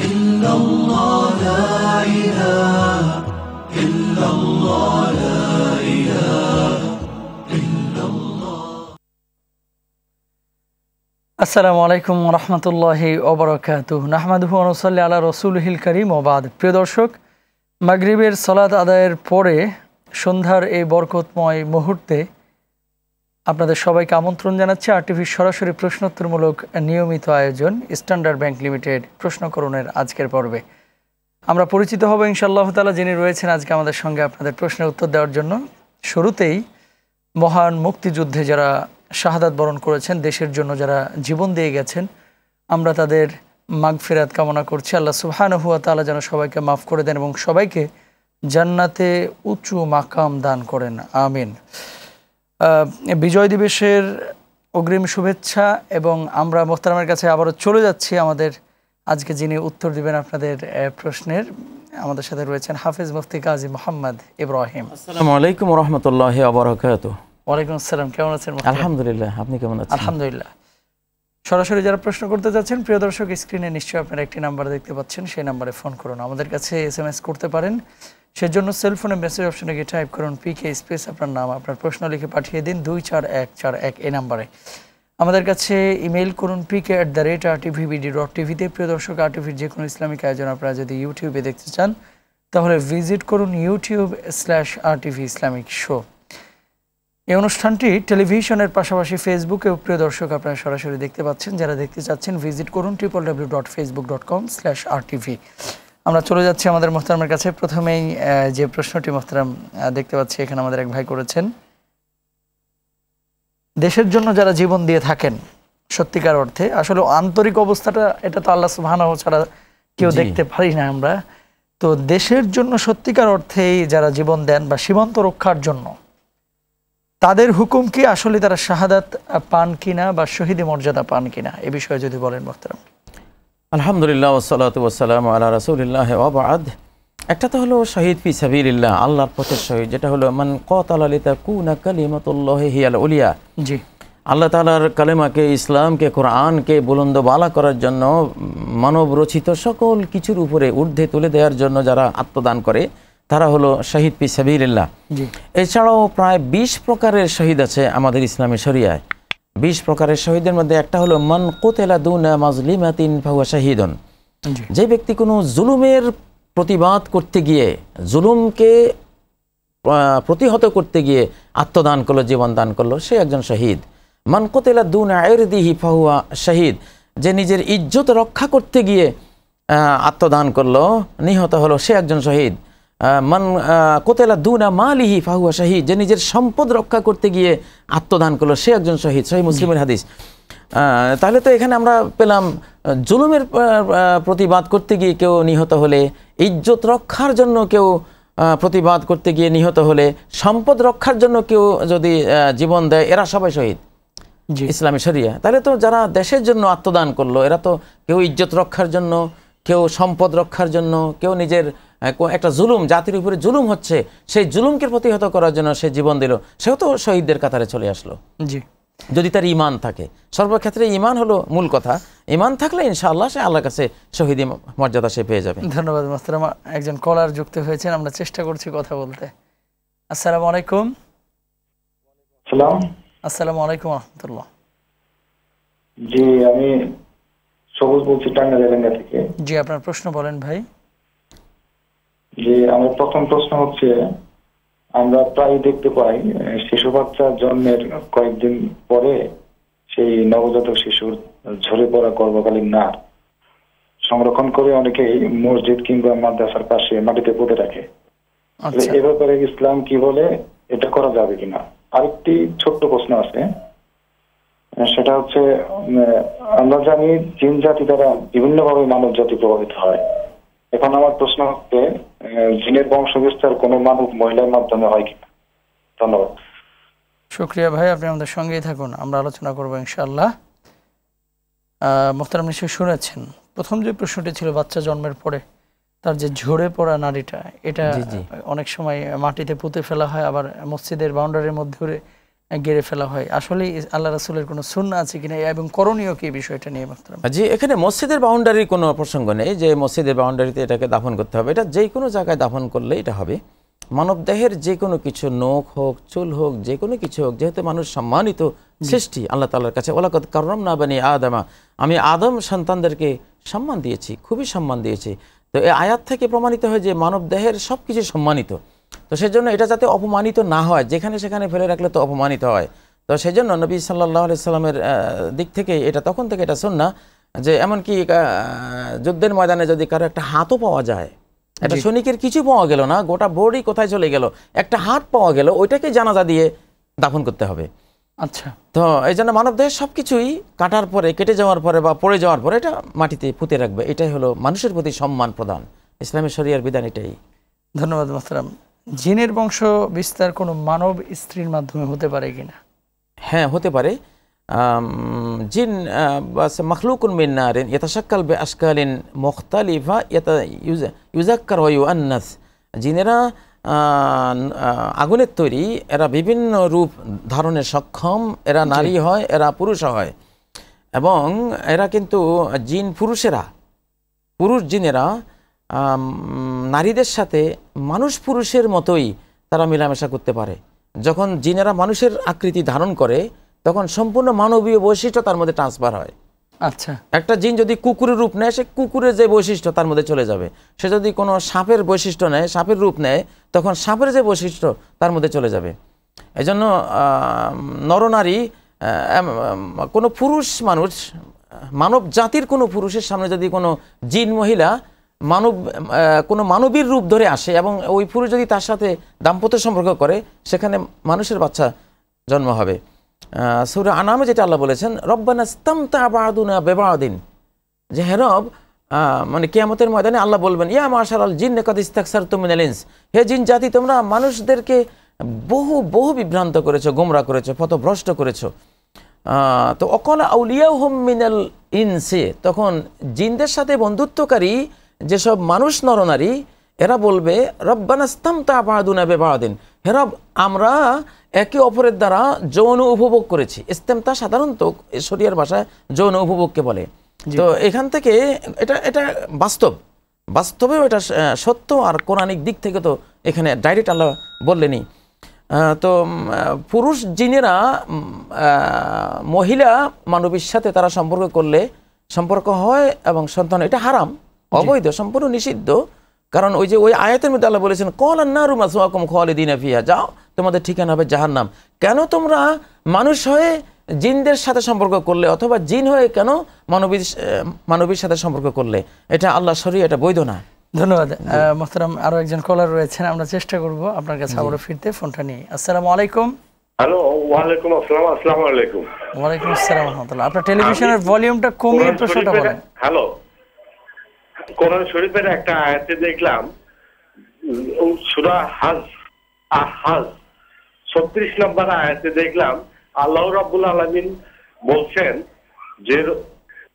إلا الله لا إله إلا الله لا إله إلا الله. আসসালামু আলাইকুম ওয়া রাহমাতুল্লাহি ওয়া বারাকাতুহু নাহমাদুহু ওয়া নুসাল্লি আলা রাসূলিহিল কারীম ওয়া বাদ। প্রিয় দর্শক, মাগরিবের সালাত আদায়ের পরে সন্ধ্যার এই বরকতময় মুহূর্তে আপনাদের সবাইকে আমন্ত্রণ জানাচ্ছি আরটিভির সরাসরি প্রশ্নোত্তরমূলক নিয়মিত আয়োজন স্ট্যান্ডার্ড ব্যাংক লিমিটেড প্রশ্নকরণের আজকের পর্বে। আমরা পরিচিত হব ইনশাআল্লাহ তাআলা, যিনি রয়েছেন আজকে আমাদের সঙ্গে আপনাদের প্রশ্নের উত্তর দেওয়ার জন্য। শুরুতেই মহান মুক্তিযুদ্ধে যারা শাহাদাত বরণ করেছেন, দেশের জন্য যারা জীবন দিয়ে গেছেন, আমরা তাদের মাগফিরাত কামনা করছি। আল্লাহ সুবহানাহু ওয়া তাআলা যেন সবাইকে মাফ করে দেন এবং সবাইকে জান্নাতে উঁচু মাকাম দান করেন, আমিন। বিজয় দিবসের অগ্রিম শুভেচ্ছা। এবং আমরা মোহতারামের কাছে আবারও চলে যাচ্ছি আমাদের আজকে যিনি উত্তর দিবেন আপনাদের প্রশ্নের। আমাদের সাথে রয়েছেন হাফেজ মুফতি কাজী মোহাম্মদ ইব্রাহিম। আসসালামু আলাইকুম ওয়া রাহমাতুল্লাহি ওয়া বারাকাতুহু। ওয়ালাইকুম আসসালাম, কেমন আছেন? আলহামদুলিল্লাহ, আপনি কেমন আছেন? আলহামদুলিল্লাহ। সরাসরি যারা প্রশ্ন করতে যাচ্ছেন, প্রিয় দর্শক, স্ক্রিনে নিশ্চয়ই আপনারা একটি নাম্বার দেখতে পাচ্ছেন, সেই নাম্বারে ফোন করুন। আমাদের কাছে SMS করতে পারেন, সেজন্য সেলফোনে মেসেজ অপশনে গিয়ে টাইপ করুন PK স্পেস আপনার নাম, আপনার প্রশ্ন লিখে পাঠিয়ে দিন 24141 এই নাম্বারে। আমাদের কাছে ইমেইল করুন pk@rtvbd.tv তে। প্রিয় দর্শক, আরটিভির যে কোনো ইসলামিক আয়োজন আপনারা যদি ইউটিউবে দেখতে চান তাহলে ভিজিট করুন youtube/RTV ইসলামিক শো। এই অনুষ্ঠানটি টেলিভিশনের পাশাপাশি ফেসবুকেও প্রিয় দর্শক আপনারা সরাসরি দেখতে পাচ্ছেন। যারা দেখতে চাচ্ছেন ভিজিট করুন www.facebook.com/RTV। আমরা চলে যাচ্ছি আমাদের মোহতারামের কাছে। প্রথমেই যে প্রশ্নটি মোহতারাম দেখতে পাচ্ছি এখানে আমাদের এক ভাই করেছেন, দেশের জন্য যারা জীবন দিয়ে থাকেন সত্যিকার অর্থে, আসলে আন্তরিক অবস্থাটা এটা তো আল্লাহ সুবহানাহু ছাড়া কেউ দেখতে পারি না আমরা। তো দেশের জন্য সত্যিকার অর্থেই যারা জীবন দেন বা সীমান্ত রক্ষার জন্য, তাদের হুকুম কি? আসলে তারা শাহাদাত পান কিনা বা শহীদ মর্যাদা পান কিনা, এ বিষয়ে যদি বলেন মোহতারাম। আলহামদুলিল্লাহ ওয়াসসালাতু ওয়াসসালামু আলা রাসূলিল্লাহি ওয়া বা'দ। একটা তো হলো শহীদ ফি সাবিলিল্লাহ, আল্লাহর পথে শহীদ, যেটা হলো মান কাতালা লিতাকুনা কালিমাতুল্লাহি হিয়াল উলিয়া। জি, আল্লাহ তাআলার কালেমাকে, ইসলামকে, কোরআনকে বুলন্দ বালা করার জন্য, মানব রচিত সকল কিছুর উপরে ঊর্ধ্বে তুলে দেওয়ার জন্য যারা আত্মদান করে তারা হলো শহীদ ফি সাবিলিল্লাহ। এছাড়াও প্রায় 20 প্রকারের শহীদ আছে আমাদের ইসলামী শরিয়ায়। 20 প্রকারের শহীদের মধ্যে একটা হলো মান কুতিলা দুনা মাজলিমাতিন ফাহুয়া শাহীদুন। যে ব্যক্তি কোনো জুলুমের প্রতিবাদ করতে গিয়ে, জুলুমকে প্রতিহত করতে গিয়ে আত্মদান করলো, জীবন দান করলো, সে একজন শহীদ। মান কুতিলা দুনা ইরদিহি ফাহুয়া শাহীদ। যে নিজের ইজ্জত রক্ষা করতে গিয়ে আত্মদান করলো, নিহত হলো, সে একজন শহীদ। মান কুতিলা দুনা মালিহি ফাহুয়া শাহীদ। যে নিজের সম্পদ রক্ষা করতে গিয়ে আত্মদান করলো, সে একজন শহীদ। সহিহ মুসলিমের হাদিস। তাহলে তো এখানে আমরা পেলাম জুলুমের প্রতিবাদ করতে গিয়ে কেউ নিহত হলে, ইজ্জত রক্ষার জন্য কেউ প্রতিবাদ করতে গিয়ে নিহত হলে, সম্পদ রক্ষার জন্য কেউ যদি জীবন দেয়, এরা সবাই শহীদ ইসলামী শরিয়া। তাহলে তো যারা দেশের জন্য আত্মদান করলো, এরা তো কেউ ইজ্জত রক্ষার জন্য, কেউ সম্পদ রক্ষার জন্য, কেউ নিজের একটা জুলুম, জাতির উপরে জুলুম হচ্ছে, সেই জুলুমকে প্রতিহত করার জন্য সে জীবন দিল, সেও তো শহীদদের কাতারে চলে আসলো। জি, যদি তার ঈমান থাকে। সর্বক্ষেত্রে ঈমান হলো মূল কথা। ঈমান থাকলে ইনশাআল্লাহ সে আল্লাহর কাছে শহীদ মর্যাদা সে পেয়ে যাবে। ধন্যবাদ মোহতারাম। একজন কলার যুক্ত হয়েছেন, আমরা চেষ্টা করছি কথা বলতে। আসসালামু আলাইকুম। আসসালামু আলাইকুম ওয়া রাহমাতুল্লাহ। জি, আমি সবুজ বলছি, টাঙ্গাইল থেকে। জি, আপনার প্রশ্ন বলেন ভাই। জি, আমার প্রথম প্রশ্ন হচ্ছে, আমরা প্রায় দেখতে পাই শিশু বাচ্চা জন্মের কয়েকদিন পরে সেই নবজাতক শিশুর ঝরে পড়া গর্ভকালীন নার সংরক্ষণ করে অনেকেই মসজিদ কিংবা মাদ্রাসার পাশে মাটিতে পুঁতে রাখে। এ ব্যাপারে ইসলাম কি বলে, এটা করা যাবে কিনা? আরেকটি ছোট্ট প্রশ্ন আছে, সেটা হচ্ছে, আমরা জানি জিন জাতি দ্বারা বিভিন্ন ভাবে মানব জাতি প্রভাবিত হয়। এখন আমার প্রশ্ন হচ্ছে, জিনের বংশ বিস্তার কোনো মানব মহিলার মাধ্যমে হয় কিনা? ধন্যবাদ। শুকরিয়া ভাই, আপনি আমাদের সঙ্গেই থাকুন, আমরা আলোচনা করবো ইনশাআল্লাহ। মোহতারাম নিশ্চয়ই শুনেছেন, প্রথম যে প্রশ্নটি ছিল বাচ্চা জন্মের পরে তার যে ঝরে পড়া নারীটা, এটা অনেক সময় মাটিতে পুঁতে ফেলা হয়, আবার মসজিদের বাউন্ডারির মধ্যে গেড়ে ফেলা হয়। আসলে আল্লাহ রাসূলের কোনো সুন্নাহ আছে কিনা এবং করণীয় কি বিষয়টা নিয়ে মাত্রাম? জি, এখানে মসজিদের বাউন্ডারির কোনো প্রসঙ্গ নেই যে মসজিদের বাউন্ডারিতে এটাকে দাফন করতে হবে। এটা যে কোনো জায়গায় দাফন করলে এটা হবে। মানবদেহের যে কোনো কিছু, নখ হোক, চুল হোক, যে কোনো কিছু হোক, যেহেতু মানুষ সম্মানিত সৃষ্টি আল্লাহ তাআলার কাছে, ওয়ালাকাদ কাররামনা বানি আদমা, আমি আদম সন্তানদেরকে সম্মান দিয়েছি, খুবই সম্মান দিয়েছি। তো এই আয়াত থেকে প্রমাণিত হয় যে মানবদেহের সব কিছু সম্মানিত। তো সেজন্য এটা যাতে অপমানিত না হয়, যেখানে সেখানে ফেলে রাখলে তো অপমানিত হয়। তো সেজন্য নবী সাল্লাল্লাহু আলাইহি সাল্লামের দিক থেকে এটা তখন থেকে এটা সুন্নাহ যে এমনকি যুদ্ধের ময়দানে যদি কারো একটা হাতও পাওয়া যায়, একটা সৈনিকের কিছু পাওয়া গেল না, গোটা বডি কোথায় চলে গেল, একটা হাত পাওয়া গেল, ওইটাকে জানাজা দিয়ে দাফন করতে হবে। আচ্ছা, তো এই জন্য মানবদেহের সব কিছুই কাটার পরে, কেটে যাওয়ার পরে বা পড়ে যাওয়ার পরে এটা মাটিতে পুঁতে রাখবে। এটাই হলো মানুষের প্রতি সম্মান প্রদান, ইসলামের শরিয়ার বিধান এটাই। ধন্যবাদ মোহতারাম। জিনের বংশ বিস্তার কোনো মানব স্ত্রীর মাধ্যমে হতে পারে কিনা? হ্যাঁ, হতে পারে। জিন মখলুকুন মিন নারিন ইয়াতাশাক্কাল বিআশকালিন মুখতালিফা ইউযাক্কার ওয়া ইউআন্নাস। জিনেরা আগুনের তৈরি, এরা বিভিন্ন রূপ ধারণে সক্ষম, এরা নারী হয়, এরা পুরুষ হয়, এবং এরা কিন্তু জিন পুরুষেরা, পুরুষ জিনেরা নারীদের সাথে মানুষ পুরুষের মতোই তারা মেলামেশা করতে পারে। যখন জিনেরা মানুষের আকৃতি ধারণ করে তখন সম্পূর্ণ মানবীয় বৈশিষ্ট্য তার মধ্যে ট্রান্সফার হয়। আচ্ছা, একটা জিন যদি কুকুরের রূপ নেয়, সে কুকুরের যে বৈশিষ্ট্য তার মধ্যে চলে যাবে। সে যদি কোনো সাপের বৈশিষ্ট্য নেয়, সাপের রূপ নেয়, তখন সাপের যে বৈশিষ্ট্য তার মধ্যে চলে যাবে। এই জন্য নরনারী, কোনো পুরুষ মানুষ, মানব জাতির কোনো পুরুষের সামনে যদি কোনো জিন মহিলা কোনো মানবীর রূপ ধরে আসে এবং ওই পুরুষ যদি তার সাথে দাম্পত্য সম্পর্ক করে, সেখানে মানুষের বাচ্চা জন্ম হবে। সূরা আনামে যেটা আল্লাহ বলেছেন, রব্বানা ইসতামতা বা'দুনা বিবা'দিন, যে হে রব, মানে কিয়ামতের ময়দানে আল্লাহ বলবেন, ইয়া মাশারাল জিন্নি কাদ ইস্তাকসারতুম মিনাল ইনস, হে জিন জাতি, তোমরা মানুষদেরকে বহু বিভ্রান্ত করেছো, গোমরা করেছো, পথভ্রষ্ট করেছো। তো অকাল আউলিয়াহুম মিনাল ইনসি, তখন জিনদের সাথে বন্ধুত্বকারী যেসব মানুষ নরনারী, এরা বলবে, রব্বানা ইসতামতা বা'দুনা বিবা'দিন, হে রব, আমরা একে অপরের দ্বারা যৌন উপভোগ করেছি। ইস্তেমতা সাধারণত শরিয়ার ভাষায় যৌন উপভোগকে বলে। তো এখান থেকে এটা বাস্তবেও এটা সত্য, আর কোরআনিক দিক থেকে তো এখানে ডাইরেক্ট আল্লাহ বললেনি। তো পুরুষ জিনেরা মহিলা মানবীর সাথে তারা সম্পর্ক হয় এবং সন্তান, এটা হারাম, অবৈধ, সম্পূর্ণ নিষিদ্ধ। কারণ ওই আয়াতের মধ্যে আল্লাহ বলেছেন, ক্বালান নারু মাসওয়াকুম খালিদিনা ফিহা, যাও, তোমাদের ঠিকানা হবে জাহান্নাম। কেন তোমরা মানুষ হয়ে জিনদের সাথে সম্পর্ক করলে, অথবা জিন হয়ে কেন মানবীর সাথে সম্পর্ক করলে? এটা আল্লাহ শরীয়ত, এটা বৈধ না। ধন্যবাদ মোহতারাম। আরো একজন কলার রয়েছেন, আমরা চেষ্টা করব আপনার কাছে আবারও ফিরতে, ফোনটা নিয়ে। আসসালামু আলাইকুম। হ্যালো, ওয়ালাইকুম আসসালাম। আসসালামু আলাইকুম। ওয়ালাইকুম আসসালাম ওয়া রাহমাতুল্লাহ। আপনার টেলিভিশনের ভলিউমটা কমিয়ে প্রশ্নটা বলেন। হ্যালো, কোরআন শরীফের একটা আয়াতে দেখলাম, সূরা হাজ 36 নম্বর আয়াতে দেখলাম, আল্লাহ রাব্বুল আলামিন বলছেন যে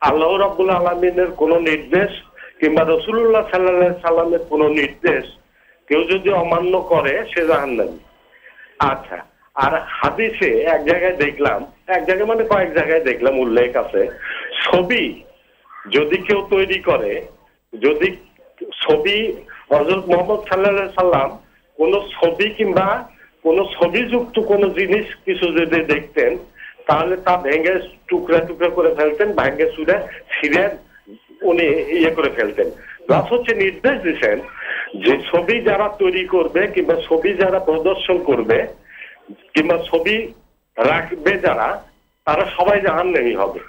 আল্লাহ রাব্বুল আলামিনের কোন নির্দেশ কিংবা রাসূলুল্লাহ সাল্লাল্লাহু আলাইহি সাল্লামের কোন নির্দেশ কেউ যদি অমান্য করে সে জাহান্নামী। আচ্ছা, আর হাদিসে এক জায়গায় দেখলাম, এক জায়গায় মানে কয়েক জায়গায় দেখলাম উল্লেখ আছে, ছবি যদি কেউ তৈরি করে, যদি ছবি হযরত মুহাম্মদ সাল্লাল্লাহু আলাইহি সাল্লাম কোন ছবি কিংবা কোন ছবিযুক্ত কোন জিনিস কিছু যদি দেখতেন, তাহলে তা ভেঙে টুকরা টুকরা করে ফেলতেন, ভেঙে ছিঁড়ে উনি করে ফেলতেন। প্লাস হচ্ছে নির্দেশ দিচ্ছেন যে ছবি যারা তৈরি করবে কিংবা ছবি যারা প্রদর্শন করবে কিংবা ছবি রাখবে যারা, তারা সবাই জাহান্নামী হবে।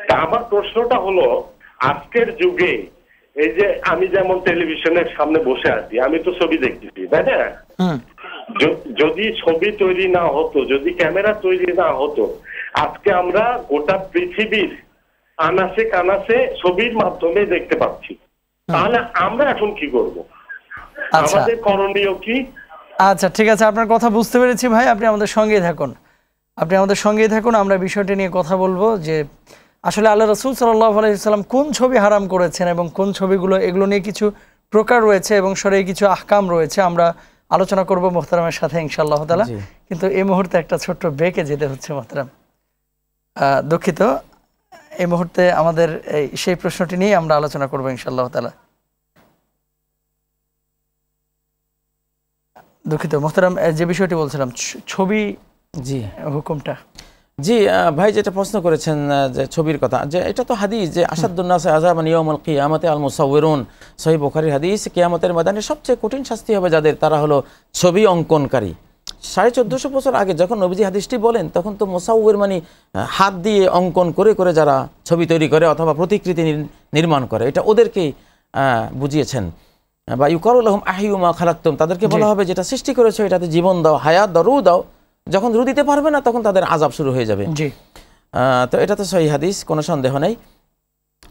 তা আমার প্রশ্নটা হলো, আজকের যুগে এই যে আমি যেমন টেলিভিশনের সামনে বসে আছি, আমি তো ছবি দেখতেছি, তাই না? যদি ছবি তৈরি না হতো, যদি ক্যামেরা তৈরি না হতো, আজকে আমরা গোটা পৃথিবীর আনাচে কানাচে ছবির মাধ্যমে দেখতে পাচ্ছি। তাহলে আমরা এখন কি করব? আমাদের করণীয় কি? আচ্ছা, ঠিক আছে, আপনার কথা বুঝতে পেরেছি ভাই। আপনি আমাদের সঙ্গেই থাকুন, আমরা বিষয়টা নিয়ে কথা বলবো যে আসলে আল্লাহ রাসূল সাল্লাল্লাহু আলাইহি ওয়াসাল্লাম কোন ছবি হারাম করেছেন এবং কোন ছবিগুলো, এগুলো নিয়ে কিছু প্রকার রয়েছে এবং শরীরে কিছু আহকাম রয়েছে। আমরা আলোচনা করব মোহতারামের সাথে ইনশাআল্লাহ তাআলা। জি। কিন্তু এই মুহূর্তে একটা ছোট্ট ব্রেকে যেতে হচ্ছে মোহতারাম, দুঃখিত। এই মুহূর্তে আমাদের সেই প্রশ্নটি নিয়ে আমরা আলোচনা করব ইনশাআল্লাহ তাআলা। দুঃখিত মোহতারাম, যে বিষয়টি বলছিলাম ছবি জি হুকুমটা। জি ভাই যেটা প্রশ্ন করেছেন যে ছবির কথা, যে এটা তো হাদিস যে আসাদুন-নাস আযাবান ইয়াউমাল কিয়ামাতি আল মুসাউবিরুন, সহিহ বুখারীর হাদিস। কিয়ামতের ময়দানে সবচেয়ে কঠিন শাস্তি হবে যাদের, তারা হলো ছবি অঙ্কনকারী। 1450 বছর আগে যখন নবীজি হাদিসটি বলেন তখন তো মুসাউবির মানে হাত দিয়ে অঙ্কন করে করে যারা ছবি তৈরি করে অথবা প্রতিকৃতি নির্মাণ করে, এটা ওদেরকেই বুঝিয়েছেন। বা ইউকালু লাহুম আহইউ মা খালাকতুম, তাদেরকে বলা হবে যেটা সৃষ্টি করেছো এটাতে জীবন দাও, হায়াত দাও, রূহ দাও। যখন রু দিতে পারবে না তখন তাদের আযাব শুরু হয়ে যাবে। জি। তো এটা তো সহিহ হাদিস, কোনো সন্দেহ নেই।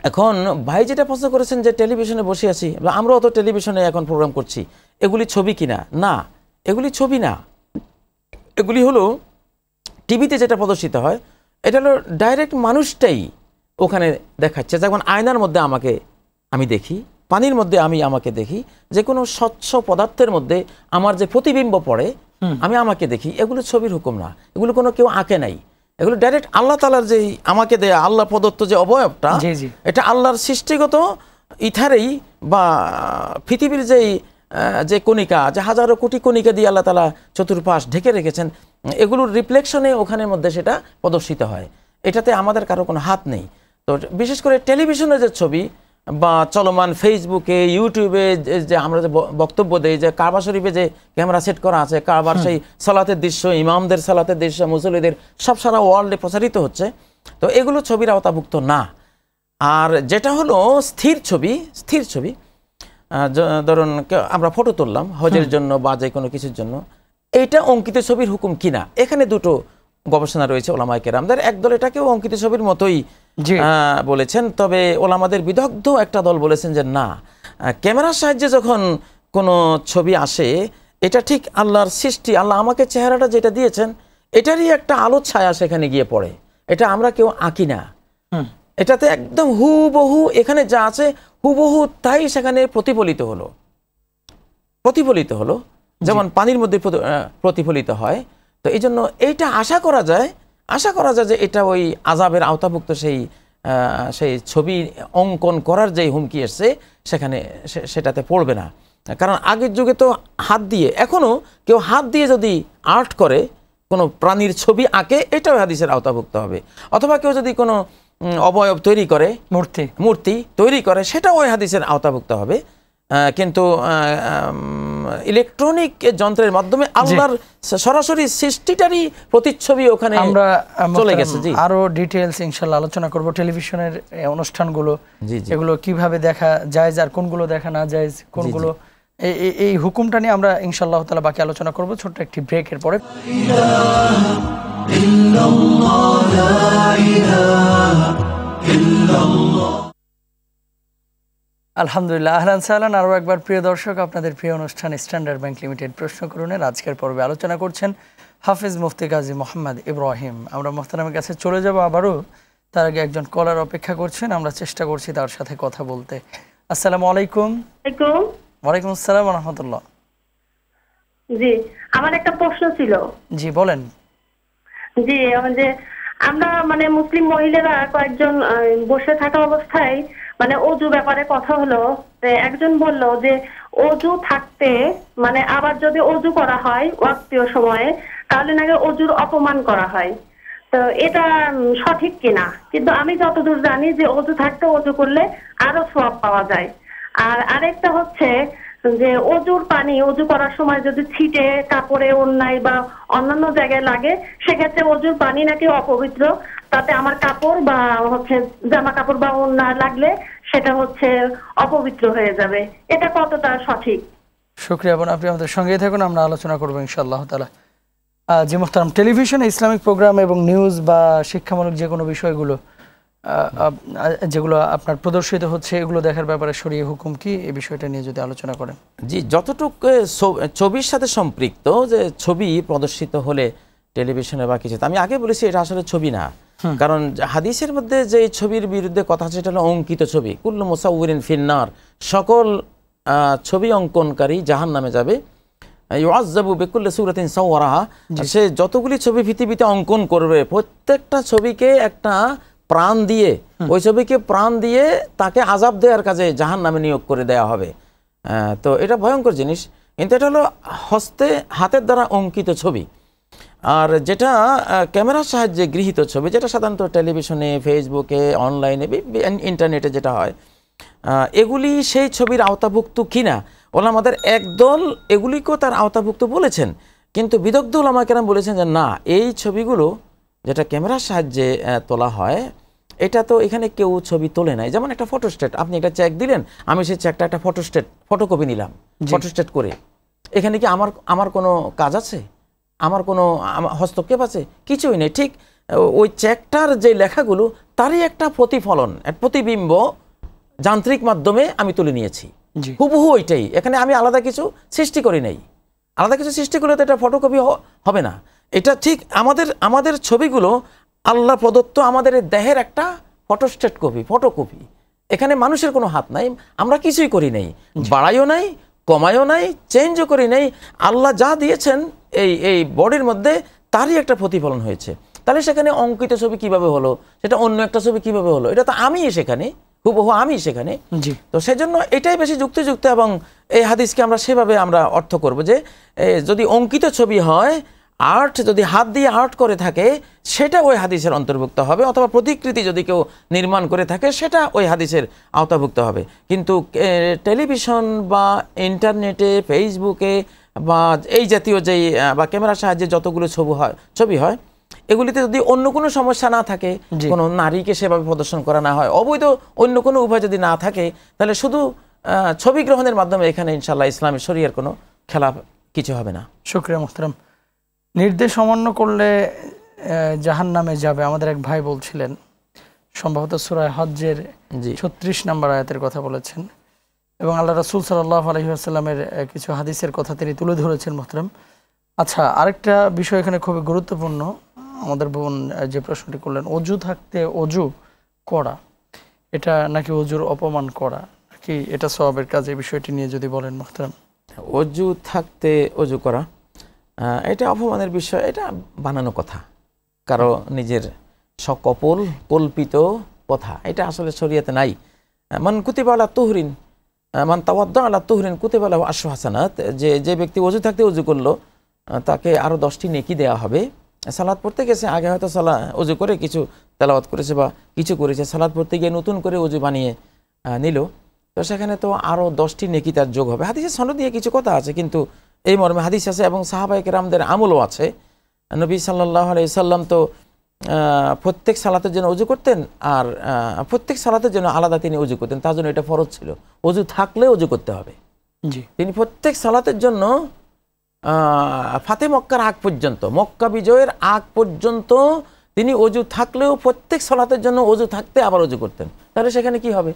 এখন ভাই যেটা প্রশ্ন করেছেন যে টেলিভিশনে বসে আছি, আমরাও তো টেলিভিশনে এখন প্রোগ্রাম করছি, এগুলি ছবি কিনা? না, এগুলি ছবি না, এগুলি হলো টিভিতে যেটা প্রদর্শিত হয় এটা হলো ডাইরেক্ট মানুষটাই ওখানে দেখাচ্ছে। যেমন আয়নার মধ্যে আমি দেখি, পানির মধ্যে আমাকে দেখি, যে কোনো স্বচ্ছ পদার্থের মধ্যে আমার যে প্রতিবিম্ব পড়ে আমি আমাকে দেখি, এগুলো ছবির হুকুম না, এগুলো কোনো কেউ আঁকে নাই, এগুলো ডাইরেক্ট আল্লাহ তাআলার যে আমাকে দেয়া আল্লাহ প্রদত্ত যে অবয়বটা, এটা আল্লাহর সৃষ্টিগত ইথারেই বা পৃথিবীর যে কণিকা, যে হাজারো কোটি কণিকা দিয়ে আল্লাহ তাআলা চতুর্পাশ ঢেকে রেখেছেন, এগুলোর রিফ্লেকশনে ওখানের মধ্যে সেটা প্রদর্শিত হয়। এটাতে আমাদের কারো কোনো হাত নেই। তো বিশেষ করে টেলিভিশনে যে ছবি বা চলমান ফেসবুকে ইউটিউবে যে আমরা যে বক্তব্য দেই, যে কাবা শরীফে যে ক্যামেরা সেট করা আছে, কাবার সেই সালাতের দৃশ্য, ইমামদের সালাতের দৃশ্য, মুসল্লিদের সব সারা ওয়ার্ল্ডে প্রচারিত হচ্ছে, তো এগুলো ছবির আওতাভুক্ত না। আর যেটা হলো স্থির ছবি, ধরুন আমরা ফটো তুললাম হজের জন্য বা যে কোনো কিছুর জন্য, এইটা অঙ্কিত ছবির হুকুম কিনা, এখানে দুটো গবেষণা রয়েছে ওলামায়ে কেরামদের। একদল এটাকেও অঙ্কিত ছবির মতোই বলেছেন, তবে ওলামাদের বিদগ্ধ একটা দল বলেছেন যে না, ক্যামেরার সাহায্যে যখন কোনো ছবি আসে এটা ঠিক আল্লাহর সৃষ্টি, আল্লাহ আমাকে চেহারাটা যেটা দিয়েছেন এটারই একটা আলো ছায়া সেখানে গিয়ে পড়ে, এটা আমরা কেউ আঁকি না। এটাতে একদম হুবহু এখানে যা আছে হুবহু তাই সেখানে প্রতিফলিত হলো, যেমন পানির মধ্যে প্রতিফলিত হয়। তো এই জন্য এইটা আশা করা যায় যে এটা ওই আযাবের আওতাভুক্ত সেই ছবি অঙ্কন করার যে হুমকি এসছে সেটাতে পড়বে না। কারণ আগের যুগে তো হাত দিয়ে, এখনো কেউ হাত দিয়ে যদি আর্ট করে, কোনো প্রাণীর ছবি আঁকে, এটাও হাদিসের আওতাভুক্ত হবে। অথবা কেউ যদি কোনো অবয়ব তৈরি করে, মূর্তি তৈরি করে, সেটাও ওই হাদিসের আওতাভুক্ত হবে। কিন্তু ইলেকট্রনিক যন্ত্রের মাধ্যমে আল্লাহর সরাসরি সৃষ্টিটারই প্রতিচ্ছবি ওখানে আমরা চলে গেছে। জি, আরো ডিটেইলস ইনশাআল্লাহ আলোচনা করব। টেলিভিশনের অনুষ্ঠানগুলো এগুলো কিভাবে দেখা যায় আর কোনগুলো দেখা না যায়, কোনগুলো এই হুকুমটা নিয়ে আমরা ইনশাআল্লাহ তাআলা বাকি আলোচনা করব ছোট্ট একটি ব্রেকের পরে। আলহামদুলিল্লাহ, আহলান সাহলান। আরও একবার প্রিয় দর্শক, আপনাদের প্রিয় অনুষ্ঠান স্ট্যান্ডার্ড ব্যাংক লিমিটেড প্রশ্ন করুনের আজকের পর্বে আলোচনা করছেন হাফিজ মুফতি কাজী মোহাম্মদ ইব্রাহিম। আমরা মোহতারামের কাছে চলে যাব আবারও, তার আগে একজন কলার অপেক্ষা করছেন, আমরা চেষ্টা করছি তার সাথে কথা বলতে। আসসালামু আলাইকুম। ওয়ালাইকুম আসসালাম ওয়া রাহমাতুল্লাহ। জি, আমার একটা প্রশ্ন ছিল। জি বলেন। জি, আমাদের আমরা মুসলিম মহিলারা কয়েকজন বসে থাকা অবস্থায় অজু ব্যাপারে কথা হলো, একজন বলল যে অজু থাকতে আবার যদি অজু করা হয় ওয়াক্তীয় সময়ে তাহলে নাকি অজুর অপমান করা হয়। তো এটা সঠিক কিনা? কিন্তু আমি যতদূর জানি যে অজু থাকতে অজু করলে আরো সওয়াব পাওয়া যায়। আর আরেকটা হচ্ছে যে অজুর পানি অজু করার সময় যদি ছিটে কাপড়ে, ওন্নায় বা অন্যান্য জায়গায় লাগে, সেক্ষেত্রে অজুর পানি নাকি অপবিত্র, তাতে আমার কাপড় বা জামা কাপড় বা ওন্না লাগলে সেটা অপবিত্র হয়ে যাবে। এটা কতটা সঠিক? শুকরিয়া বোন, আপনি আমাদের সঙ্গেই থাকুন, আমরা আলোচনা করবো ইনশাআল্লাহ তাআলা। জি মোহতারাম, টেলিভিশনে ইসলামিক প্রোগ্রাম এবং নিউজ বা শিক্ষামূলক যে কোনো বিষয়গুলো যেগুলো আপনার প্রদর্শিত হচ্ছে, এগুলো দেখার ব্যাপারে শরীয়ত হুকুম কি, এই বিষয়টা নিয়ে যদি আলোচনা করেন। জি, যতটুকু ছবির সাথে সম্পৃক্ত, যে ছবি প্রদর্শিত হলে টেলিভিশনে বা কিছু, আমি আগে বলেছি এটা আসলে ছবি না। কারণ হাদিসের মধ্যে যে ছবির বিরুদ্ধে কথা, সেটা হলো অঙ্কিত ছবি। কুল্লু মুসাউউরিন ফিন্নার, সকল ছবি অঙ্কনকারী জাহান্নামে যাবে। ইউআযযাবু বিকুল্লি সূরাতিন সাওয়ারাহা, সে যতগুলি ছবি পৃথিবীতে অঙ্কন করবে প্রত্যেকটা ছবিকে একটা প্রাণ দিয়ে, ওই ছবিকে প্রাণ দিয়ে তাকে আযাব দেওয়ার কাজে জাহান্নামে নিয়োগ করে দেওয়া হবে। তো এটা ভয়ঙ্কর জিনিস, কিন্তু এটা হলো হাতের দ্বারা অঙ্কিত ছবি। আর যেটা ক্যামেরার সাহায্যে গৃহীত ছবি, যেটা সাধারণত টেলিভিশনে, ফেসবুকে, অনলাইনে, ইন্টারনেটে যেটা হয়, এগুলি সেই ছবির আওতাভুক্ত কিনা ওলামাদের একদল এগুলিকেও তার আওতাভুক্ত বলেছেন, কিন্তু বিদগ্ধ ওলামা কেরাম বলেছেন যে না, এই ছবিগুলো যেটা ক্যামেরার সাহায্যে তোলা হয় এটা তো এখানে কেউ ছবি তোলে নাই। যেমন একটা ফটোস্টেট, আপনি একটা চেক দিলেন, আমি সেই চেকটা একটা ফটোকপি নিলাম ফটোস্টেট করে, এখানে কি আমার কোনো কাজ আছে? আমার কোনো হস্তক্ষেপ আছে? কিছুই নেই। ঠিক ওই চেকটার যে লেখাগুলো তারই একটা প্রতিফলন, প্রতিবিম্ব যান্ত্রিক মাধ্যমে আমি তুলে নিয়েছি, হুবহু ওইটাই। এখানে আমি আলাদা কিছু সৃষ্টি করি নাই। আলাদা কিছু সৃষ্টি করলে তো এটা ফটোকপি হবে না। এটা ঠিক আমাদের ছবিগুলো আল্লাহ প্রদত্ত আমাদের দেহের একটা ফটোকপি। এখানে মানুষের কোনো হাত নাই, আমরা কিছুই করি নাই, বাড়াইও নাই, কমায়ও নাই, চেঞ্জও করি নাই। আল্লাহ যা দিয়েছেন এই বডির মধ্যে তারই একটা প্রতিফলন হয়েছে। তাহলে সেখানে অঙ্কিত ছবি কিভাবে হলো, সেটা অন্য একটা ছবি কিভাবে হলো? এটা তো আমি সেখানে, হুবহু আমি সেখানে। তো সেজন্য এটাই বেশি যুক্তিযুক্ত, এবং এই হাদিসকে আমরা সেভাবে আমরা অর্থ করব যে যদি অঙ্কিত ছবি হয়, আর্ট যদি হাত দিয়ে আর্ট করে থাকে সেটা ওই হাদিসের অন্তর্ভুক্ত হবে, অথবা প্রতিকৃতি যদি কেউ নির্মাণ করে থাকে সেটা ওই হাদিসের আওতাভুক্ত হবে। কিন্তু টেলিভিশন বা ইন্টারনেটে, ফেসবুকে বা এই জাতীয় যেই বা ক্যামেরার সাহায্যে যতগুলো ছবি হয়, এগুলিতে যদি অন্য কোনো সমস্যা না থাকে, কোনো নারীকে সেভাবে প্রদর্শন করা না হয়, অবৈধ অন্য কোনো উপায় যদি না থাকে, তাহলে শুধু ছবি গ্রহণের মাধ্যমে এখানে ইনশাআল্লাহ ইসলামের শরীয়তের কোনো খেলাফ কিছু হবে না। শুকরিয়া মুহতারাম। নির্দেশ অমান্য করলে জাহান্নামে যাবে, আমাদের এক ভাই বলছিলেন, সম্ভবত সূরা হজ্জের 36 নম্বর আয়াতের কথা বলেছেন, এবং আল্লাহ রাসূল সাল্লাল্লাহু আলাইহি ওয়াসাল্লামের কিছু হাদিসের কথা তিনি তুলে ধরেছেন মুহতারাম। আচ্ছা, আরেকটা বিষয় এখানে খুবই গুরুত্বপূর্ণ, আমাদের বোন যে প্রশ্নটি করলেন, অজু থাকতে অজু করা, এটা নাকি অজুর অপমান করা, নাকি এটা সওয়াবের কাজ, এই বিষয়টি নিয়ে যদি বলেন মুহতারাম। অজু থাকতে অজু করা এটা অপমানের বিষয়, এটা বানানো কথা, কারো নিজের কল্পিত কথা, এটা আসলে শরীয়তে নাই। মান কুতিবা আলা তুহরিন মান তাওয়াদ্দা আলা তুহরিন কুতিবা লাহু আশরু হাসানাত, যে ব্যক্তি অজু থাকতে অজু করলো তাকে আরো 10টি নেকি দেওয়া হবে। সালাত পড়তে গেছে, আগে হয়তো অজু করে কিছু তেলাওয়াত করেছে বা কিছু করেছে, সালাত পড়তে গিয়ে নতুন করে অজু বানিয়ে নিল, তো সেখানে তো আরো 10টি নেকি তার যোগ হবে। হাদিসে সনদ দিয়ে কিছু কথা আছে, কিন্তু এই মর্মে হাদিস আছে এবং সাহাবায়ে কেরামদের আমলও আছে। নবী সাল্লাল্লাহু আলাইহি সাল্লাম তো প্রত্যেক সালাতের জন্য অজু করতেন, আর প্রত্যেক সালাতের জন্য আলাদা তিনি অজু করতেন, তার জন্য এটা ফরজ ছিল, অজু থাকলে অজু করতে হবে। তিনি প্রত্যেক সালাতের জন্য ফাতে মক্কার আগ পর্যন্ত, মক্কা বিজয়ের আগ পর্যন্ত তিনি অজু থাকলেও প্রত্যেক সালাতের জন্য অজু থাকতে আবার অজু করতেন। তাহলে সেখানে কি হবে?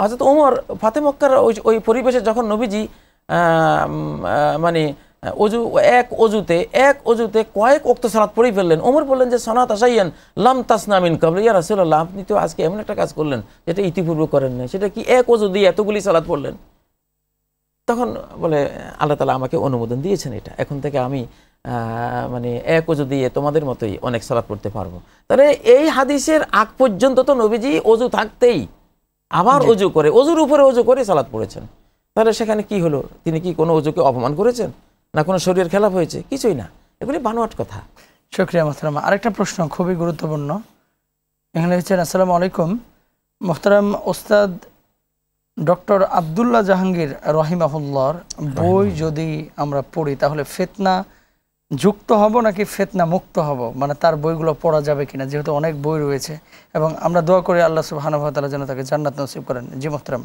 হযরত ওমর ফাতে মক্কার ওই পরিবেশে যখন নবীজি মানে এক অজুতে কয়েক ওয়াক্ত সালাত পড়ে ফেললেন, ওমর বললেন যে সনাত আসাইয়ান লাম তাসনা মিন ক্বাবল, ইয়া রাসূলুল্লাহ, আপনি তো আজকে এমন একটা কাজ করলেন যেটা ইতিপূর্বে করেন নাই, সেটা কি এক অজু দিয়ে এতগুলি সালাত পড়লেন? তখন বলে আল্লাহ তাআলা আমাকে অনুমোদন দিয়েছেন, এটা এখন থেকে আমি মানে এক অজু দিয়ে তোমাদের মতোই অনেক সালাত পড়তে পারবো। তাহলে এই হাদিসের আগ পর্যন্ত তো নবীজি অজু থাকতেই আবার অজু করে, অজুর উপরে অজু করে সালাত পড়েছেন। তাহলে সেখানে কি হলো? তিনি কি কোনো অজুকে অপমান করেছেন, না কোনো শরীরের খেলাফ হয়েছে? কিছুই না, এগুলি বানোয়াট কথা। শুকরিয়া মুহতারাম। আরেকটা প্রশ্ন খুবই গুরুত্বপূর্ণ, এখানে হচ্ছেন, আসসালামু আলাইকুম মুহতারাম, ওস্তাদ ডক্টর আব্দুল্লাহ জাহাঙ্গীর রহিমাহুল্লাহর বই যদি আমরা পড়ি তাহলে ফিতনা যুক্ত হব নাকি ফিতনা মুক্ত হব, মানে তার বইগুলো পড়া যাবে কিনা, যেহেতু অনেক বই রয়েছে, এবং আমরা দোয়া করি আল্লাহ সুবহানাহু ওয়া তাআলা যেন তাকে জান্নাত নসিব করেন। জি মুহতারাম।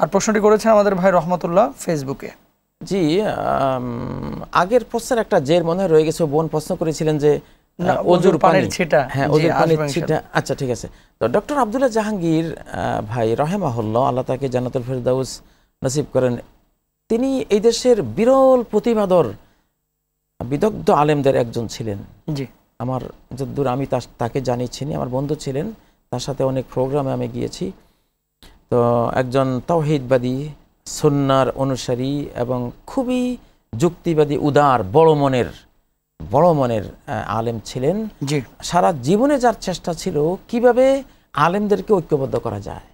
আর প্রশ্নটি করেছেন আমাদের ভাই রহমতুল্লাহ ফেসবুকে। জি, আগের প্রশ্নের একটা জের মনে রয়ে গেছে, বোন প্রশ্ন করেছিলেন যে অজুর পানির ছিটা। হ্যাঁ, অজুর পানির ছিটা। আচ্ছা, ঠিক আছে। তো ডক্টর আব্দুল্লাহ জাহাঙ্গীর ভাই রাহিমাহুল্লাহ, আল্লাহ তাকে জান্নাতুল ফেরদাউস নসিব করেন, তিনি এই দেশের বিরল প্রতিভাধর বিদগ্ধ আলেমদের একজন ছিলেন। জি, আমার যতদূর আমি তাকে জানিয়েছিনি, আমার বন্ধু ছিলেন, তার সাথে অনেক প্রোগ্রামে আমি গিয়েছি। তো একজন তাওহীদবাদী, সুন্নাহর অনুসারী এবং খুবই যুক্তিবাদী, উদার, বড় মনের আলেম ছিলেন। জি, সারা জীবনে যার চেষ্টা ছিল কিভাবে আলেমদেরকে ঐক্যবদ্ধ করা যায়,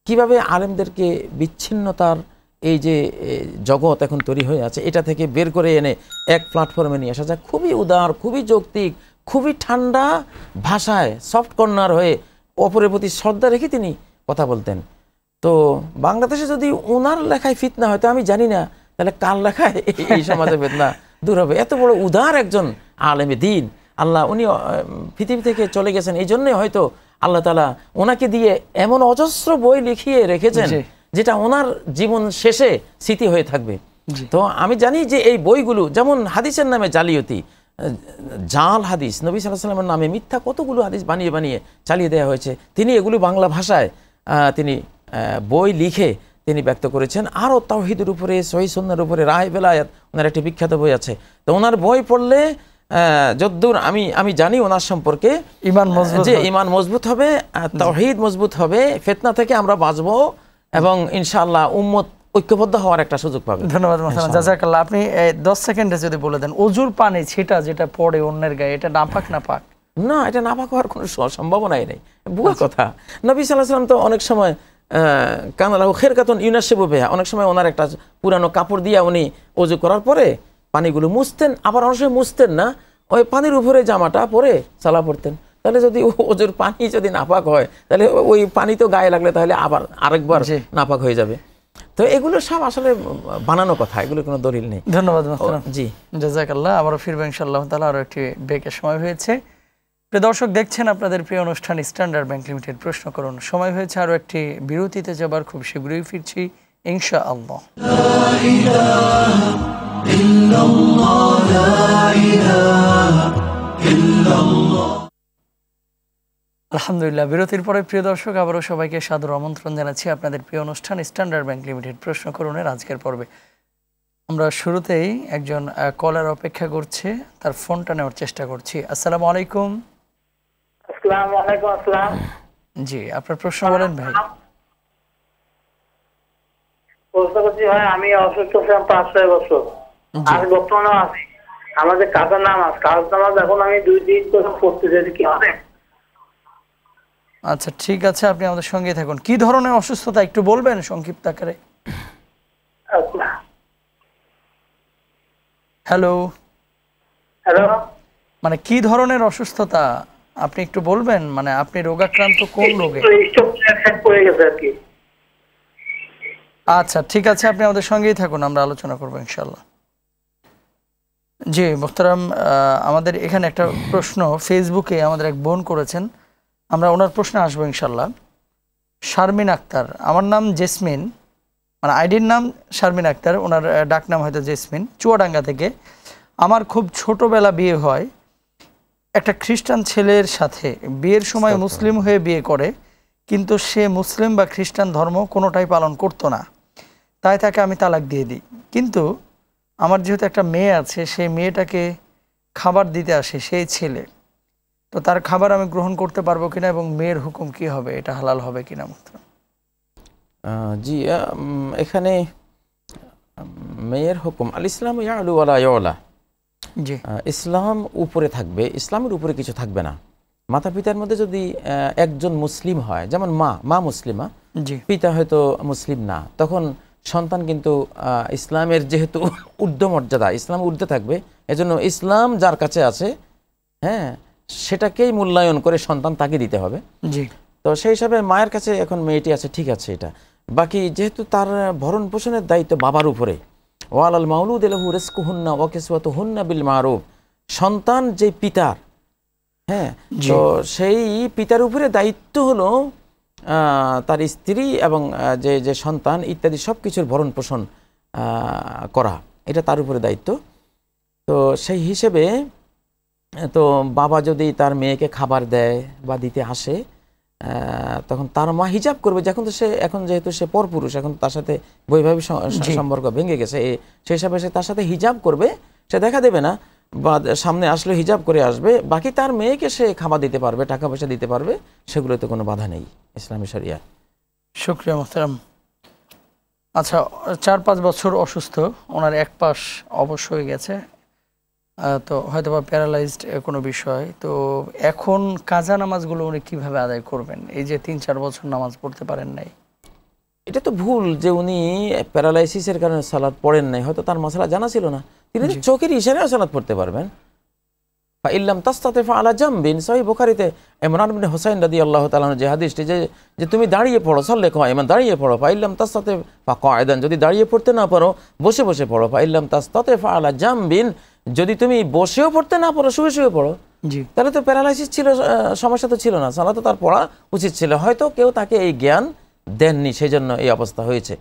কিভাবে আলেমদেরকে বিচ্ছিন্নতার এই যে জগৎ এখন তৈরি হয়ে আছে এটা থেকে বের করে এনে এক প্ল্যাটফর্মে নিয়ে আসা যায়। খুবই উদার, খুবই যৌক্তিক, খুবই ঠান্ডা ভাষায় সফট কর্নার হয়ে অপরের প্রতি শ্রদ্ধা রেখে তিনি কথা বলতেন। তো বাংলাদেশে যদি ওনার লেখায় ফিতনা হয়তো আমি জানি না, তাহলে কার লেখায় এই সমাজে ফিতনা দূর হবে? এত বড় উদার একজন আলেমে দিন আল্লাহ, উনি পৃথিবী থেকে চলে গেছেন, এই জন্যই হয়তো আল্লাহ তাআলা ওনাকে দিয়ে এমন অজস্র বই লিখিয়ে রেখেছেন যেটা ওনার জীবন শেষে স্মৃতি হয়ে থাকবে। তো আমি জানি যে এই বইগুলো যেমন হাদিসের নামে জালিয়াতি, জাল হাদিস, নবী সাল্লাল্লাহু আলাইহি ওয়াসাল্লামের নামে মিথ্যা কতগুলো হাদিস বানিয়ে বানিয়ে চালিয়ে দেওয়া হয়েছে, তিনি এগুলো বাংলা ভাষায় তিনি বই লিখে তিনি ব্যক্ত করেছেন। আরও তাওহীদের উপরে, সহিহ সুন্নাহর উপরে, রায় বেলায়াত, ওনার একটি বিখ্যাত বই আছে। তো ওনার বই পড়লে যদ্দূর আমি জানি ওনার সম্পর্কে ঈমান মজবুত হবে, তাওহীদ মজবুত হবে, ফিতনা থেকে আমরা বাঁচবো এবং ইনশাআল্লাহ উম্মত ঐক্যবদ্ধ হওয়ার একটা সুযোগ পাবে। ধন্যবাদ মাওলানা, জাযাকাল্লাহ। আপনি 10 সেকেন্ডে যদি বলে দেন, ওযুর পানি ছিটা যেটা পড়ে অন্যের গায়ে, এটা নাপাক না পাক? না, এটা নাপাক হওয়ার কোনো সম্ভাবনাই নেই, ভুয়া কথা। নবী সাল্লাল্লাহু আলাইহি ওয়াসাল্লাম তো অনেক সময় কানালাহু খিরকাতুন ইউনাসিবু বিহা, অনেক সময় ওনার একটা পুরানো কাপড় দিয়ে উনি ওযু করার পরে পানিগুলো মুছতেন, আবার অনেক সময় মুছতেন না, ওই পানির উপরে জামাটা পরে সালা পড়তেন। তাহলে যদি ওযুর পানি যদি নাপাক হয় তাহলে ওই পানি তো গায়ে লাগলে তাহলে আবার আরেকবার নাপাক হয়ে যাবে। তো এগুলো সব আসলে বানানো কথা, এগুলো কোনো দলিল নেই। ধন্যবাদ মাওলানা, জি জাযাকাল্লাহ। আবারও ফিরবো ইনশাআল্লাহ তাআলা, আরও একটি ব্রেকের সময় হয়েছে। প্রিয় দর্শক, দেখছেন আপনাদের প্রিয় অনুষ্ঠান স্ট্যান্ডার্ড ব্যাংক লিমিটেড প্রশ্ন করুন। সময় হয়েছে আরও একটি বিরতিতে যাবার, খুব শীঘ্রই ফিরছি ইনশাআল্লাহ। আলহামদুলিল্লাহ, বিরতির পরে প্রিয় দর্শক আবারও সবাইকে সাদর আমন্ত্রণ জানাচ্ছি আপনাদের প্রিয় অনুষ্ঠান স্ট্যান্ডার্ড ব্যাংক লিমিটেড প্রশ্ন করুনের আজকের পর্বে। আমরা শুরুতেই একজন কলার অপেক্ষা করছে, তার ফোনটা নেওয়ার চেষ্টা করছি। আসসালামু আলাইকুম। আসসালামু আলাইকুম। আসসালাম। জি, আপনার প্রশ্ন বলেন ভাই। প্রশ্ন করছি ভাই, আমি অসুস্থ ছিলাম 5-6 বছর, আর বর্তমানে আছি। আমাদের কাজের নামাজ এখন আমি 2 দিন করে পড়তে যাই, কি হবে? আচ্ছা, ঠিক আছে, আপনি আমাদের সঙ্গে থাকুন। কি ধরনের অসুস্থতা একটু বলবেন সংক্ষিপ্ত আকারে? হ্যালো হ্যালো, মানে কি ধরনের অসুস্থতা আপনি একটু বলবেন? মানে আপনি রোগাক্রান্ত কোন রোগে? আচ্ছা, ঠিক আছে, আপনি আমাদের সঙ্গেই থাকুন, আমরা আলোচনা করবো ইনশাল্লাহ। জি মোহতারাম, আমাদের এখানে একটা প্রশ্ন ফেসবুকে আমাদের এক বোন করেছেন, আমরা ওনার প্রশ্নে আসবো ইনশাল্লাহ। শারমিন আক্তার, আমার নাম জেসমিন, মানে আইডির নাম শারমিন আক্তার, ওনার ডাক নাম হয়তো জেসমিন, চুয়াডাঙ্গা থেকে। আমার খুব ছোটবেলা বিয়ে হয় একটা খ্রিস্টান ছেলের সাথে। বিয়ের সময় মুসলিম হয়ে বিয়ে করে, কিন্তু সে মুসলিম বা খ্রিস্টান ধর্ম কোনোটাই পালন করতো না, তাই তাকে আমি তালাক দিয়ে দিই। কিন্তু আমার যেহেতু একটা মেয়ে আছে, সেই মেয়েটাকে খাবার দিতে আসে সেই ছেলে, তো তার খাবার আমি গ্রহণ করতে পারবো কিনা এবং মেয়ের হুকুম কি হবে, এটা হালাল হবে কিনা? জি, এখানে মেয়ের হুকুম আল ইসলাম ইয়ালু ওয়ালা ইয়ালা, জি, ইসলাম উপরে থাকবে, ইসলামের উপরে কিছু থাকবে না। মাতা পিতার মধ্যে যদি একজন মুসলিম হয়, যেমন মা মুসলিমা, পিতা হয়তো মুসলিম না, তখন সন্তান কিন্তু ইসলামের যেহেতু ঊর্ধ্ব মর্যাদা, ইসলাম ঊর্ধ্বে থাকবে, এজন্য ইসলাম যার কাছে আছে, হ্যাঁ, সেটাকেই মূল্যায়ন করে সন্তান তাকে দিতে হবে। জি, তো সেই হিসাবে মায়ের কাছে এখন মেয়েটি আছে, ঠিক আছে। এটা বাকি যেহেতু তার ভরণ পোষণের দায়িত্ব বাবার উপরে, ওয়ালাল মাউলুদ লাহু রিজকুহুন্না ওয়া কিসওয়াতুহুন্না বিল মারুফ, সন্তান যে পিতার, হ্যাঁ, তো সেই পিতার উপরে দায়িত্ব হলো তার স্ত্রী এবং যে সন্তান ইত্যাদি সব কিছুর ভরণ পোষণ করা, এটা তার উপরে দায়িত্ব। তো সেই হিসেবে তো বাবা যদি তার মেয়েকে খাবার দেয় বা দিতে আসে, তখন তার মা হিজাব করবে। এখন যেহেতু সে পরপুরুষ, এখন তার সাথে বৈবাহিক সম্পর্ক ভেঙে গেছে, সেই হিসাবে সে তার সাথে হিজাব করবে, সে দেখা দেবে না, বা সামনে আসলে হিজাব করে আসবে। বাকি তার মেয়েকে সে খাবার দিতে পারবে, টাকা পয়সা দিতে পারবে, সেগুলোতে কোনো বাধা নেই ইসলামী শরিয়া। শুকরিয়া মোহতারাম। আচ্ছা, 4-5 বছর অসুস্থ, ওনার এক পাশ অবশ হয়ে গেছে, তো হয়তো বা প্যারালাইজড কোনো বিষয়। তো এখন কাজা নামাজগুলো উনি কিভাবে আদায় করবেন? এই যে 3-4 বছর নামাজ পড়তে পারেন নাই। এটা তো ভুল যে উনি প্যারালাইসিসের কারণে সালাত পড়েন নাই, হয়তো তার মাসালা জানা ছিল না। তিনি চোখের ইশারায় সালাত পড়তে পারবেন। ফাইল্লাম তাস্তাতিফ আলা জামবিন, সহিহ বুখারীতে ইমরান ইবনে হুসাইন রাদিয়াল্লাহু তাআলা যে হাদিসটি, যে তুমি দাঁড়িয়ে পড়ো, সাল্লে কায়মান, দাঁড়িয়ে পড়ো। ফাইল্লাম তাস্তাতিফ ফাকায়দান, যদি দাঁড়িয়ে পড়তে না পারো বসে বসে পড়ো। ফাইল্লাম তাস্তাতিফ আলা জামবিন, যদি তুমি বসেও পড়তে না পারো শুয়ে শুয়ে পড়ো। তাহলে তো প্যারালাইসিস ছিল, সমস্যা তো ছিল না, সালাত তো তার পড়া উচিত ছিল। হয়তো কেউ তাকে এই জ্ঞান দেননি, সেই জন্য এই অবস্থা হয়েছে।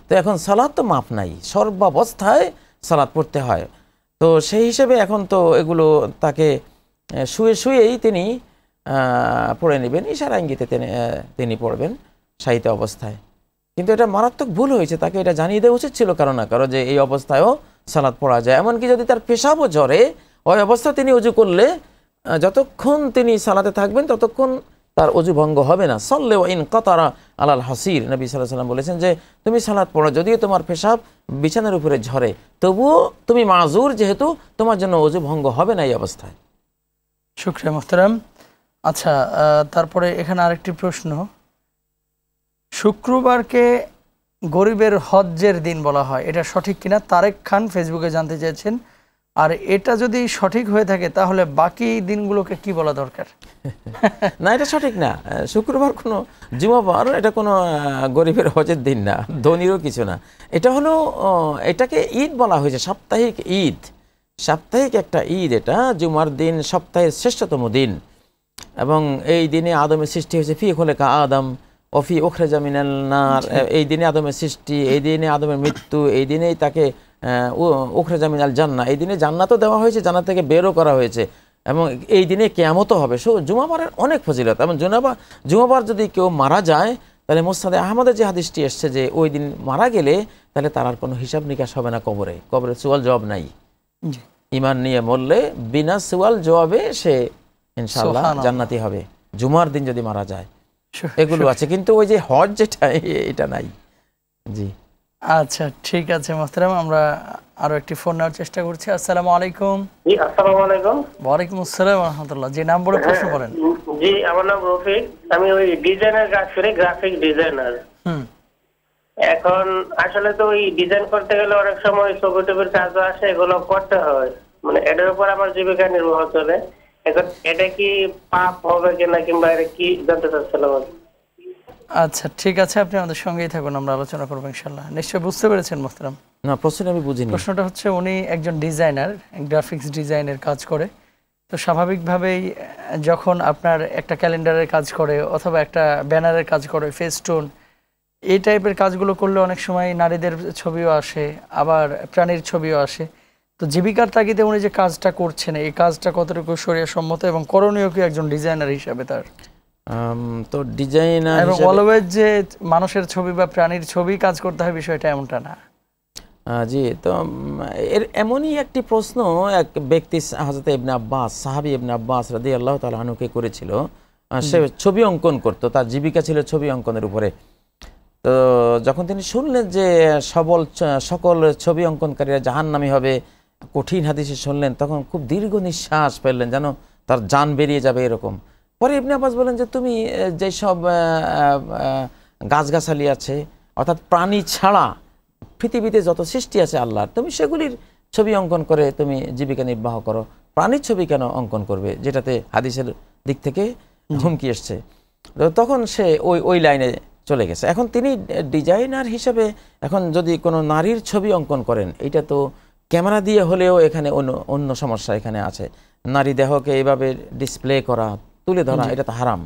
তো এখন সালাত তো মাপ নাই, সর্বাবস্থায় সালাত পড়তে হয়। তো সেই হিসেবে এখন তো এগুলো তাকে শুয়ে শুয়েই তিনি পড়ে নেবেন, ইশারা ইঙ্গিতে তিনি পড়বেন শায়িত অবস্থায়। কিন্তু এটা মারাত্মক ভুল হয়েছে, তাকে এটা জানিয়ে দেওয়া উচিত ছিল কারো না কারো যে এই অবস্থায়ও সালাত পড়া যায়। এমনকি যদি তার পেশাবও ঝরে, ওই অবস্থা তিনি উজু করলে যতক্ষণ তিনি সালাতে থাকবেন ততক্ষণ তার অজু ভঙ্গ হবে না। সাল্লে ওয়া ইন কাতারা আলাল হাসির, নবী সাল্লাল্লাহু আলাইহি ওয়াসাল্লাম বলেছেন যে তুমি সালাত পড়ো, যদিও তোমার পেশাব বিছানার উপরে ঝরে, তবুও তুমি মাযুর, যেহেতু তোমার জন্য অজু ভঙ্গ হবে না এই অবস্থায়। শুকরিয়া মুহতারাম। আচ্ছা, তারপরে এখানে আরেকটি প্রশ্ন, শুক্রবারকে গরিবের হজ্জের দিন বলা হয়, এটা সঠিক কিনা? তারেক খান ফেসবুকে জানতে চেয়েছেন। আর এটা যদি সঠিক হয়ে থাকে তাহলে বাকি দিনগুলোকে কি বলা দরকার? না, এটা সঠিক না। শুক্রবার কোনো জুমাবার, এটা কোনো গরিবের হজের দিন না, ধনীরও কিছু না। এটা হলো, এটাকে ঈদ বলা হয়েছে, সাপ্তাহিক ঈদ, সাপ্তাহিক একটা ঈদ। এটা জুমার দিন সপ্তাহের শ্রেষ্ঠতম দিন, এবং এই দিনে আদমের সৃষ্টি হয়েছে। ফি খোলেকা আদম অফি উখরাজা মিনাল নার, এই দিনে আদমের সৃষ্টি, এই দিনে আদমের মৃত্যু, এই দিনেই তাকে উখরাজা মিনাল জান্নাহ, এই দিনে জান্নাতও দেওয়া হয়েছে, জান্নাত থেকে বেরও করা হয়েছে, এবং এই দিনে কিয়ামতও হবে। জুমাবারের অনেক ফজিলত। এবং জুমাবার যদি কেউ মারা যায়, তাহলে মুসনাদে আহমদের যে হাদিসটি এসছে যে ওই দিন মারা গেলে তাহলে তার আর কোনো হিসাব নিকাশ হবে না, কবরে সুয়াল জবাব নাই। ঈমান নিয়ে মরলে বিনা সুয়াল জবাবে সে ইনশাআল্লাহ জান্নাতি হবে, জুমার দিন যদি মারা যায়। এগুলো আছে, কিন্তু ওই যে হজ যেটা, এটা নাই। জি, আচ্ছা, ঠিক আছে মোহতারাম, আমরা আরো একটি ফোন নেওয়ার চেষ্টা করছি। আসসালামু আলাইকুম। জি, আসসালামু আলাইকুম। ওয়ালাইকুম আসসালাম ওয়া রাহমাতুল্লাহ। জি, নাম বলে প্রশ্ন করেন। জি, আমার নাম রফিক, আমি ওই ডিজাইনার কাজ করি, গ্রাফিক ডিজাইনার। এখন আসলে তো ওই ডিজাইন করতে গেলে অনেক সময় ছবি টবির কাজও আসে, এগুলো করতে হয়, মানে এটার উপর আমার জীবিকা নির্বাহ চলে। এখন এটা কি পাপ হবে কিনা, কিংবা এটা কি জানতে চাচ্ছিলাম। আচ্ছা, ঠিক আছে, আপনি আমাদের সঙ্গেই থাকুন, আমরা আলোচনা করবো ইনশাআল্লাহ। নিশ্চয় বুঝতে পেরেছেন মোহতারাম? না, প্রশ্নটা আমি বুঝিনি। প্রশ্নটা হচ্ছে, উনি একজন ডিজাইনার, গ্রাফিক্স ডিজাইনের কাজ করে। তো স্বাভাবিকভাবেই যখন আপনার একটা ক্যালেন্ডারের কাজ করে অথবা একটা ব্যানারের কাজ করে, ফেস্টুন, এই টাইপের কাজগুলো করলে অনেক সময় নারীদের ছবিও আসে, আবার প্রাণীর ছবিও আসে। তো জীবিকার তাগিদে উনি যে কাজটা করছেন, এই কাজটা কতটুকু শরীয়ত সম্মত এবং করণীয় কি একজন ডিজাইনার হিসাবে তার? তো ডিজাইনার এবং অলওয়েজ যে মানুষের ছবি বা প্রাণীর ছবি কাজ করতে হয়, বিষয়টা এমনটা না। জি, তো এর এমনই একটি প্রশ্ন এক ব্যক্তি হযরত ইবনে আব্বাস, সাহাবী ইবনে আব্বাস রাদিয়াল্লাহু তাআলা আনহুকে করেছিল। সে ছবি অঙ্কন করত, তার জীবিকা ছিল ছবি অঙ্কনের উপরে। তো যখন তিনি শুনলেন যে সকল ছবি অঙ্কনকারীরা জাহান্নামী হবে, কঠিন হাদিসে শুনলেন, তখন খুব দীর্ঘ নিঃশ্বাস ফেললেন, যেন তার জান বেরিয়ে যাবে এরকম। পরে ইবনে আব্বাস বলেন যে তুমি যেসব গাছগাছালি আছে, অর্থাৎ প্রাণী ছাড়া পৃথিবীতে যত সৃষ্টি আছে আল্লাহর, তুমি সেগুলির ছবি অঙ্কন করে তুমি জীবিকা নির্বাহ করো। প্রাণীর ছবি কেন অঙ্কন করবে, যেটাতে হাদিসের দিক থেকে হুমকি এসছে? তখন সে ওই লাইনে চলে গেছে। এখন তিনি ডিজাইনার হিসেবে এখন যদি কোনো নারীর ছবি অঙ্কন করেন, এটা তো ক্যামেরা দিয়ে হলেও এখানে অন্য সমস্যা এখানে আছে। নারী দেহকে এইভাবে ডিসপ্লে করা, তুলে ধরা, এটা তো হারাম,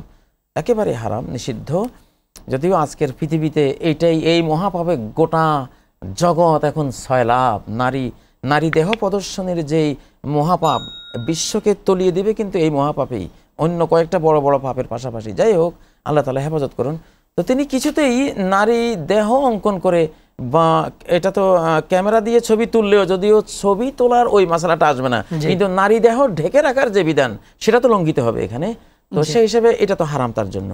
একেবারে হারাম, নিষিদ্ধ। যদিও আজকের পৃথিবীতে এই মহাপাপে গোটা জগৎ এখন সয়লাভ। নারী দেহ প্রদর্শনের যেই মহাপাপ বিশ্বকে তলিয়ে দিবে, কিন্তু এই মহাপাপেই অন্য কয়েকটা বড় বড় পাপের পাশাপাশি। যাই হোক, আল্লাহ তাআলা হেফাজত করুন। তো তিনি কিছুতেই নারী দেহ অঙ্কন করে, বা এটা তো ক্যামেরা দিয়ে ছবি তুললেও, যদিও ছবি তোলার ওই মশালাটা আসবে না, কিন্তু নারী দেহ ঢেকে রাখার যে বিধান, সেটা তো লঙ্ঘিত হবে এখানে। তো সেই হিসেবে এটা তো হারাম তার জন্য।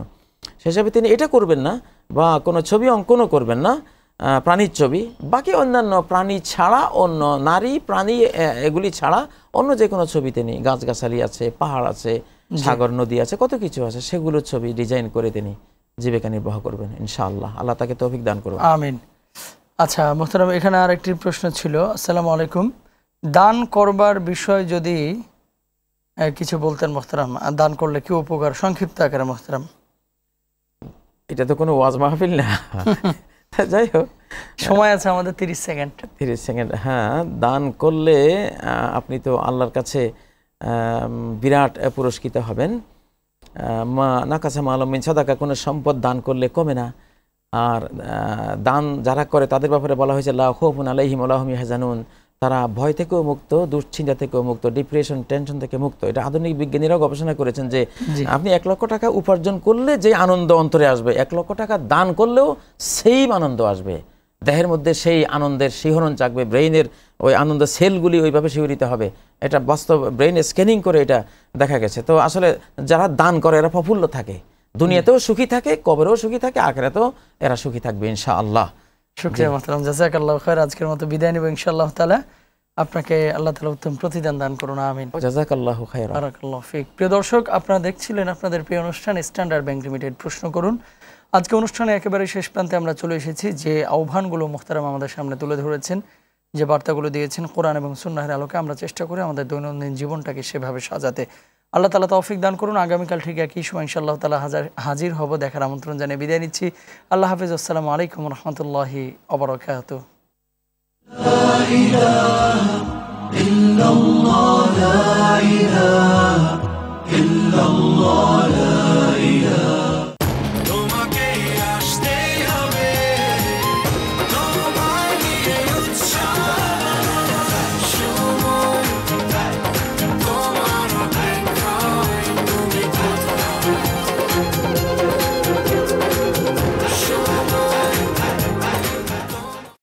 সেই হিসাবে তিনি এটা করবেন না, বা কোনো ছবি অঙ্কনও করবেন না। প্রাণীর ছবি, বাকি অন্যান্য প্রাণী ছাড়া অন্য নারী প্রাণী এগুলি ছাড়া অন্য যে কোনো ছবিতে নেই, গাছগাছালি আছে, পাহাড় আছে, সাগর নদী আছে, কত কিছু আছে, সেগুলোর ছবি ডিজাইন করে তিনি জীবিকা নির্বাহ করবেন ইনশাআল্লাহ। আল্লাহ তাকে তৌফিক দান করবেন। আমিন। আচ্ছা মোহতারাম, এখানে আরেকটি প্রশ্ন ছিল। আসসালামু আলাইকুম, দান করবার বিষয় যদি কিছু বলতেন মোহতারাম, দান করলে কি উপকার, সংক্ষিপ্ত আকারে মোহতারাম। এটা তো কোনো ওয়াজ মাহফিল না, যাই হোক সময় আছে আমাদের 30 সেকেন্ড। 30 সেকেন্ড। হ্যাঁ, দান করলে আপনি তো আল্লাহর কাছে বিরাট পুরস্কৃত হবেন। মা নাকাসা মালুম মিন সাদাকা, কোনো সম্পদ দান করলে কমে না। আর দান যারা করে তাদের ব্যাপারে বলা হয়েছে লা খাউফুন আলাইহিম ওয়া লা হুম ইয়াহজানুন, তারা ভয় থেকেও মুক্ত, দুশ্চিন্তা থেকেও মুক্ত, ডিপ্রেশন টেনশন থেকে মুক্ত। এটা আধুনিক বিজ্ঞানীরাও গবেষণা করেছেন যে আপনি 1 লক্ষ টাকা উপার্জন করলে যে আনন্দ অন্তরে আসবে, 1 লক্ষ টাকা দান করলেও সেই আনন্দ আসবে, দেহের মধ্যে সেই আনন্দের শিহরণ জাগবে, ব্রেইনের ওই আনন্দ সেলগুলি ওইভাবে শিহরিত হবে। এটা বাস্তব ব্রেইন স্ক্যানিং করে এটা দেখা গেছে। তো আসলে যারা দান করে এরা প্রফুল্ল থাকে, দুনিয়াতেও সুখী থাকে, কবরেও সুখী থাকে, আখিরাতেও এরা সুখী থাকবে ইনশাআল্লাহ। শুকরিয়া মাহতারাম, জাযাকাল্লাহু খাইর। আজকের মতো বিদায় নেব ইনশাআল্লাহ তাআলা। আপনাকে আল্লাহ তাআলা উত্তম প্রতিদান দান করুন, আমিন। জাযাকাল্লাহু খাইরা। বারাকাল্লাহু ফিক। প্রিয় দর্শক, আপনারা দেখছিলেন আপনাদের প্রিয় অনুষ্ঠান স্ট্যান্ডার্ড ব্যাংক লিমিটেড প্রশ্ন করুন। আজকে অনুষ্ঠানে একেবারে শেষ প্রান্তে আমরা চলে এসেছি। যে আহ্বানগুলো মুহতারাম আমাদের সামনে তুলে ধরেছেন, যে বার্তাগুলো দিয়েছেন কোরআন এবং সুন্নাহের আলোকে, আমরা চেষ্টা করি আমাদের দৈনন্দিন জীবনটাকে সেভাবে সাজাতে। আল্লাহ তাআলা তৌফিক দান করুন। আগামীকাল ঠিক একই সময় ইনশাআল্লাহ তাআলা হাজির হব। দেখার আমন্ত্রণ জানিয়ে বিদায় নিচ্ছি। আল্লাহ হাফেজ। আসসালামু আলাইকুম ওয়া রাহমাতুল্লাহি ওয়া বারাকাতুহু। لا إله إلا الله، لا إله إلا الله، لا